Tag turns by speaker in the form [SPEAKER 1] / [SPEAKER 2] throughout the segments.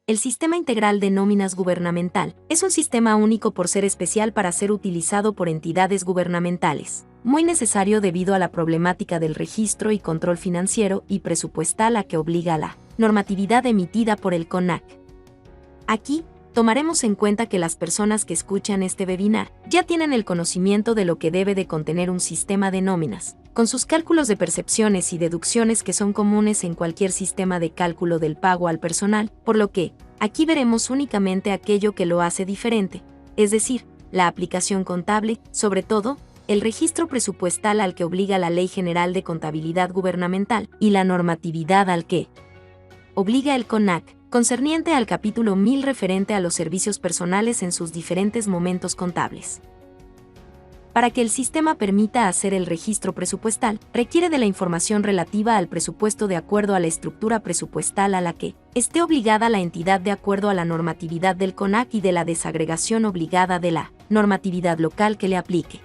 [SPEAKER 1] El Sistema Integral de Nóminas Gubernamental es un sistema único por ser especial para ser utilizado por entidades gubernamentales, muy necesario debido a la problemática del registro y control financiero y presupuestal a que obliga la normatividad emitida por el CONAC. Aquí, tomaremos en cuenta que las personas que escuchan este webinar ya tienen el conocimiento de lo que debe de contener un sistema de nóminas, con sus cálculos de percepciones y deducciones que son comunes en cualquier sistema de cálculo del pago al personal, por lo que, aquí veremos únicamente aquello que lo hace diferente, es decir, la aplicación contable, sobre todo, el registro presupuestal al que obliga la Ley General de Contabilidad Gubernamental y la normatividad al que obliga el CONAC, concerniente al capítulo 1000 referente a los servicios personales en sus diferentes momentos contables. Para que el sistema permita hacer el registro presupuestal, requiere de la información relativa al presupuesto de acuerdo a la estructura presupuestal a la que esté obligada la entidad de acuerdo a la normatividad del CONAC y de la desagregación obligada de la normatividad local que le aplique.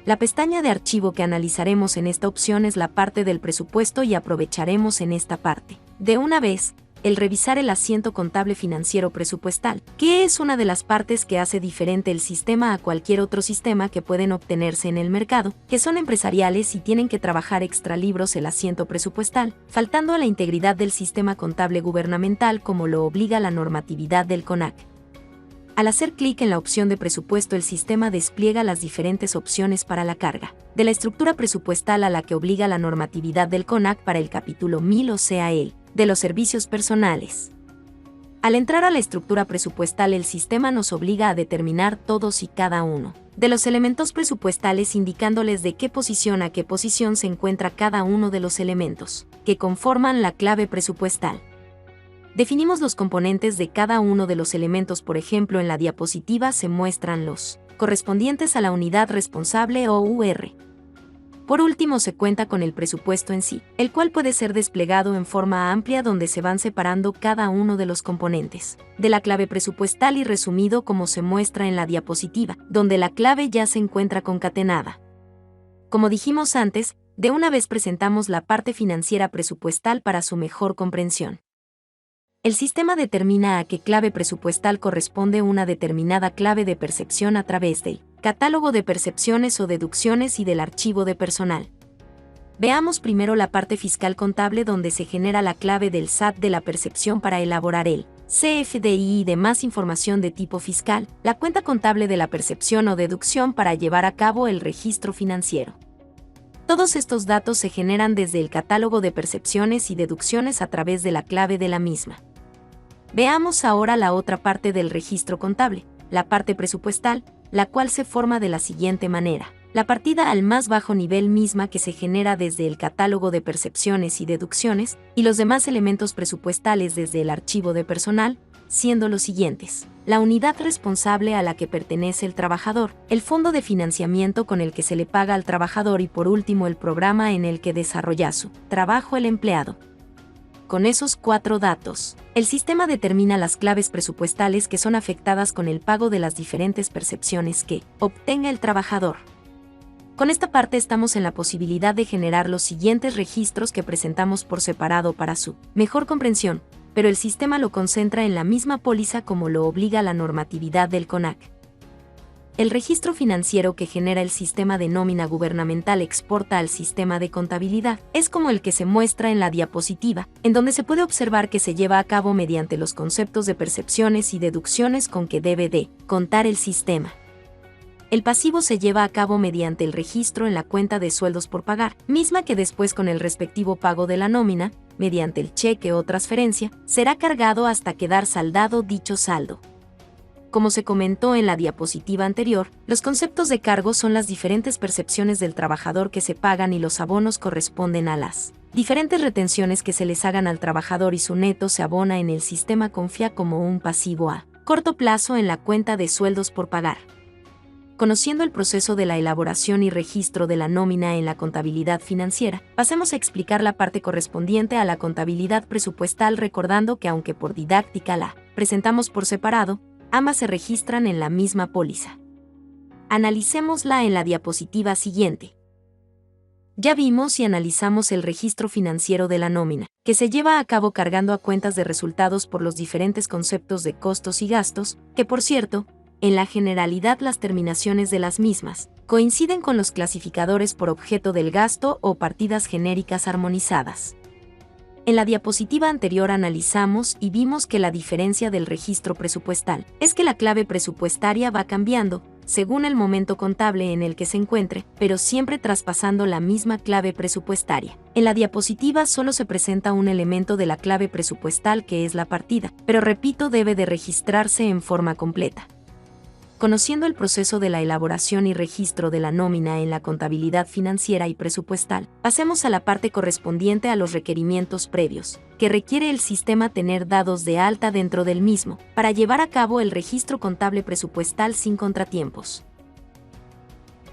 [SPEAKER 1] La pestaña de archivo que analizaremos en esta opción es la parte del presupuesto y aprovecharemos en esta parte, de una vez, el revisar el asiento contable financiero presupuestal, que es una de las partes que hace diferente el sistema a cualquier otro sistema que pueden obtenerse en el mercado, que son empresariales y tienen que trabajar extra libros el asiento presupuestal, faltando a la integridad del sistema contable gubernamental como lo obliga la normatividad del CONAC. Al hacer clic en la opción de presupuesto, el sistema despliega las diferentes opciones para la carga de la estructura presupuestal a la que obliga la normatividad del CONAC para el capítulo 1000, o sea, el de los servicios personales. Al entrar a la estructura presupuestal, el sistema nos obliga a determinar todos y cada uno de los elementos presupuestales, indicándoles de qué posición a qué posición se encuentra cada uno de los elementos que conforman la clave presupuestal. Definimos los componentes de cada uno de los elementos, por ejemplo, en la diapositiva se muestran los correspondientes a la unidad responsable o UR. Por último, se cuenta con el presupuesto en sí, el cual puede ser desplegado en forma amplia donde se van separando cada uno de los componentes de la clave presupuestal y resumido como se muestra en la diapositiva, donde la clave ya se encuentra concatenada. Como dijimos antes, de una vez presentamos la parte financiera presupuestal para su mejor comprensión. El sistema determina a qué clave presupuestal corresponde una determinada clave de percepción a través del catálogo de percepciones o deducciones y del archivo de personal. Veamos primero la parte fiscal contable, donde se genera la clave del SAT de la percepción para elaborar el CFDI y demás información de tipo fiscal, la cuenta contable de la percepción o deducción para llevar a cabo el registro financiero. Todos estos datos se generan desde el catálogo de percepciones y deducciones a través de la clave de la misma. Veamos ahora la otra parte del registro contable, la parte presupuestal, la cual se forma de la siguiente manera. La partida al más bajo nivel misma que se genera desde el catálogo de percepciones y deducciones, y los demás elementos presupuestales desde el archivo de personal, siendo los siguientes: la unidad responsable a la que pertenece el trabajador, el fondo de financiamiento con el que se le paga al trabajador y por último el programa en el que desarrolla su trabajo el empleado. Con esos 4 datos, el sistema determina las claves presupuestales que son afectadas con el pago de las diferentes percepciones que obtenga el trabajador. Con esta parte estamos en la posibilidad de generar los siguientes registros que presentamos por separado para su mejor comprensión, pero el sistema lo concentra en la misma póliza como lo obliga la normatividad del CONAC. El registro financiero que genera el sistema de nómina gubernamental exporta al sistema de contabilidad. Es como el que se muestra en la diapositiva, en donde se puede observar que se lleva a cabo mediante los conceptos de percepciones y deducciones con que debe de contar el sistema. El pasivo se lleva a cabo mediante el registro en la cuenta de sueldos por pagar, misma que después, con el respectivo pago de la nómina, mediante el cheque o transferencia, será cargado hasta quedar saldado dicho saldo. Como se comentó en la diapositiva anterior, los conceptos de cargo son las diferentes percepciones del trabajador que se pagan y los abonos corresponden a las diferentes retenciones que se les hagan al trabajador y su neto se abona en el sistema Confía como un pasivo a corto plazo en la cuenta de sueldos por pagar. Conociendo el proceso de la elaboración y registro de la nómina en la contabilidad financiera, pasemos a explicar la parte correspondiente a la contabilidad presupuestal, recordando que aunque por didáctica la presentamos por separado, ambas se registran en la misma póliza. Analicémosla en la diapositiva siguiente. Ya vimos y analizamos el registro financiero de la nómina, que se lleva a cabo cargando a cuentas de resultados por los diferentes conceptos de costos y gastos, que por cierto, en la generalidad las terminaciones de las mismas coinciden con los clasificadores por objeto del gasto o partidas genéricas armonizadas. En la diapositiva anterior analizamos y vimos que la diferencia del registro presupuestal es que la clave presupuestaria va cambiando según el momento contable en el que se encuentre, pero siempre traspasando la misma clave presupuestaria. En la diapositiva solo se presenta un elemento de la clave presupuestal que es la partida, pero repito, debe de registrarse en forma completa. Conociendo el proceso de la elaboración y registro de la nómina en la contabilidad financiera y presupuestal, pasemos a la parte correspondiente a los requerimientos previos, que requiere el sistema tener dados de alta dentro del mismo, para llevar a cabo el registro contable presupuestal sin contratiempos.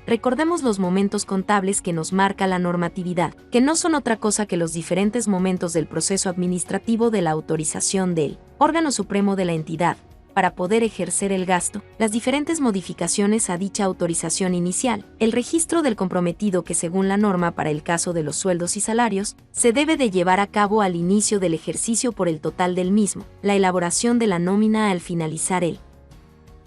[SPEAKER 1] Recordemos los momentos contables que nos marca la normatividad, que no son otra cosa que los diferentes momentos del proceso administrativo de la autorización del órgano supremo de la entidad, para poder ejercer el gasto, las diferentes modificaciones a dicha autorización inicial, el registro del comprometido que según la norma para el caso de los sueldos y salarios, se debe de llevar a cabo al inicio del ejercicio por el total del mismo, la elaboración de la nómina al finalizar el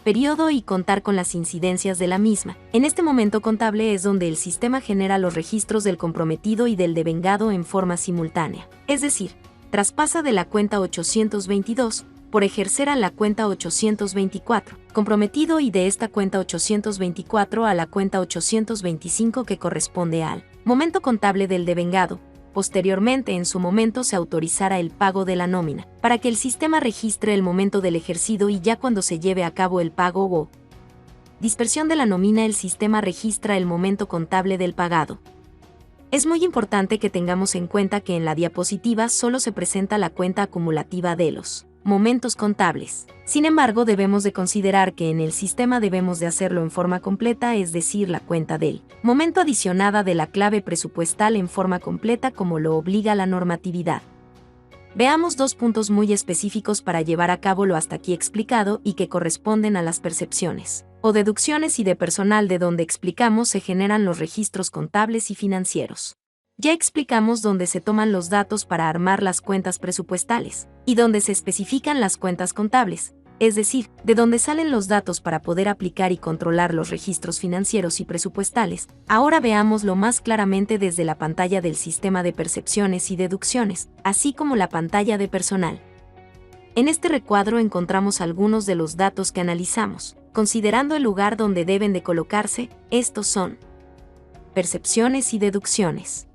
[SPEAKER 1] periodo y contar con las incidencias de la misma. En este momento contable es donde el sistema genera los registros del comprometido y del devengado en forma simultánea, es decir, traspasa de la cuenta 822, por ejercer a la cuenta 824, comprometido y de esta cuenta 824 a la cuenta 825 que corresponde al momento contable del devengado. Posteriormente en su momento se autorizará el pago de la nómina, para que el sistema registre el momento del ejercido y ya cuando se lleve a cabo el pago o dispersión de la nómina el sistema registra el momento contable del pagado. Es muy importante que tengamos en cuenta que en la diapositiva solo se presenta la cuenta acumulativa de los momentos contables. Sin embargo, debemos de considerar que en el sistema debemos de hacerlo en forma completa, es decir, la cuenta del momento adicionada de la clave presupuestal en forma completa como lo obliga la normatividad. Veamos dos puntos muy específicos para llevar a cabo lo hasta aquí explicado y que corresponden a las percepciones o deducciones y de personal de donde explicamos se generan los registros contables y financieros. Ya explicamos dónde se toman los datos para armar las cuentas presupuestales y dónde se especifican las cuentas contables, es decir, de dónde salen los datos para poder aplicar y controlar los registros financieros y presupuestales. Ahora veámoslo más claramente desde la pantalla del sistema de percepciones y deducciones, así como la pantalla de personal. En este recuadro encontramos algunos de los datos que analizamos, considerando el lugar donde deben de colocarse. Estos son percepciones y deducciones.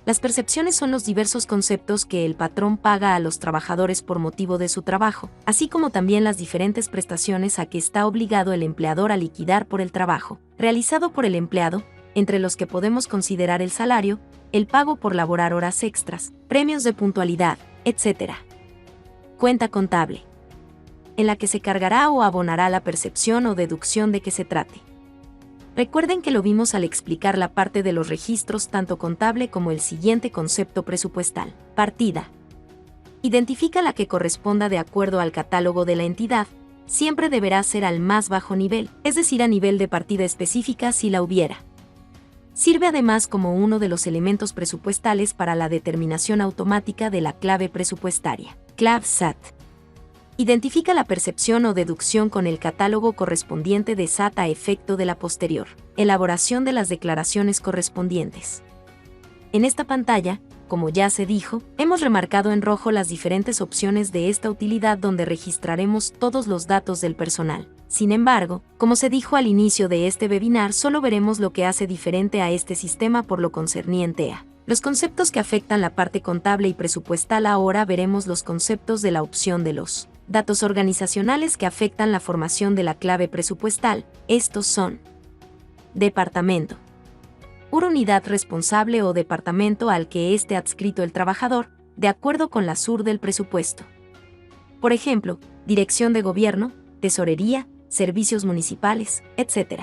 [SPEAKER 1] Las percepciones son los diversos conceptos que el patrón paga a los trabajadores por motivo de su trabajo, así como también las diferentes prestaciones a que está obligado el empleador a liquidar por el trabajo realizado por el empleado, entre los que podemos considerar el salario, el pago por laborar horas extras, premios de puntualidad, etc. Cuenta contable, en la que se cargará o abonará la percepción o deducción de que se trate. Recuerden que lo vimos al explicar la parte de los registros tanto contable como el siguiente concepto presupuestal. Partida. Identifica la que corresponda de acuerdo al catálogo de la entidad. Siempre deberá ser al más bajo nivel, es decir, a nivel de partida específica si la hubiera. Sirve además como uno de los elementos presupuestales para la determinación automática de la clave presupuestaria. Clave SAT. Identifica la percepción o deducción con el catálogo correspondiente de SAT a efecto de la posterior elaboración de las declaraciones correspondientes. En esta pantalla, como ya se dijo, hemos remarcado en rojo las diferentes opciones de esta utilidad donde registraremos todos los datos del personal. Sin embargo, como se dijo al inicio de este webinar, solo veremos lo que hace diferente a este sistema por lo concerniente a los conceptos que afectan la parte contable y presupuestal. Ahora veremos los conceptos de la opción de los datos organizacionales que afectan la formación de la clave presupuestal. Estos son: departamento, una unidad responsable o departamento al que esté adscrito el trabajador, de acuerdo con la SUR del presupuesto. Por ejemplo, dirección de gobierno, tesorería, servicios municipales, etc.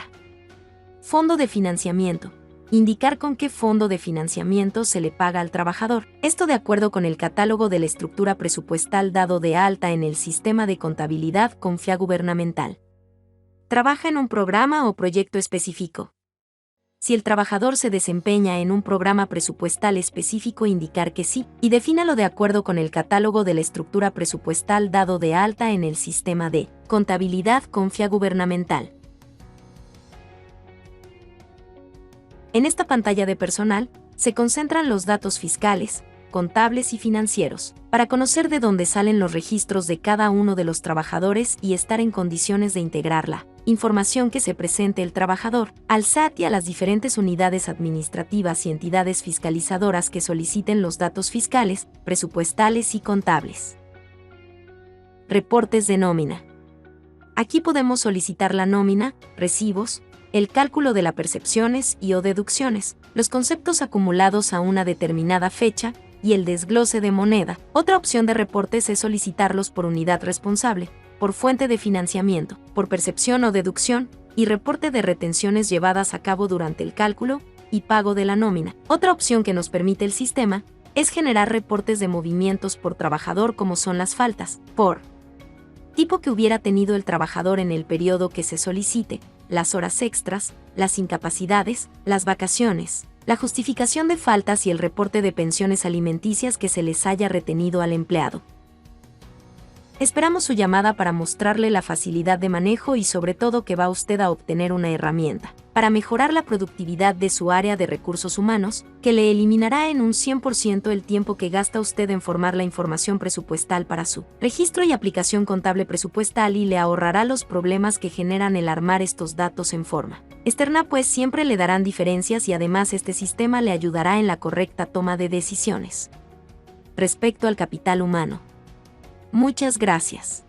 [SPEAKER 1] Fondo de financiamiento. Indicar con qué fondo de financiamiento se le paga al trabajador. Esto de acuerdo con el catálogo de la estructura presupuestal dado de alta en el sistema de contabilidad Confia gubernamental. Trabaja en un programa o proyecto específico. Si el trabajador se desempeña en un programa presupuestal específico, indicar que sí, y defínalo de acuerdo con el catálogo de la estructura presupuestal dado de alta en el sistema de contabilidad Confia Gubernamental. En esta pantalla de personal, se concentran los datos fiscales, contables y financieros, para conocer de dónde salen los registros de cada uno de los trabajadores y estar en condiciones de integrarla. Información que se presente el trabajador, al SAT y a las diferentes unidades administrativas y entidades fiscalizadoras que soliciten los datos fiscales, presupuestales y contables. Reportes de nómina. Aquí podemos solicitar la nómina, recibos, el cálculo de las percepciones y o deducciones, los conceptos acumulados a una determinada fecha y el desglose de moneda. Otra opción de reportes es solicitarlos por unidad responsable, por fuente de financiamiento, por percepción o deducción, y reporte de retenciones llevadas a cabo durante el cálculo y pago de la nómina. Otra opción que nos permite el sistema es generar reportes de movimientos por trabajador, como son las faltas, por tipo que hubiera tenido el trabajador en el periodo que se solicite, las horas extras, las incapacidades, las vacaciones, la justificación de faltas y el reporte de pensiones alimenticias que se les haya retenido al empleado. Esperamos su llamada para mostrarle la facilidad de manejo y sobre todo que va usted a obtener una herramienta para mejorar la productividad de su área de recursos humanos, que le eliminará en un 100% el tiempo que gasta usted en formar la información presupuestal para su registro y aplicación contable presupuestal y le ahorrará los problemas que generan el armar estos datos en forma externa, pues siempre le darán diferencias y además este sistema le ayudará en la correcta toma de decisiones. Respecto al capital humano. Muchas gracias.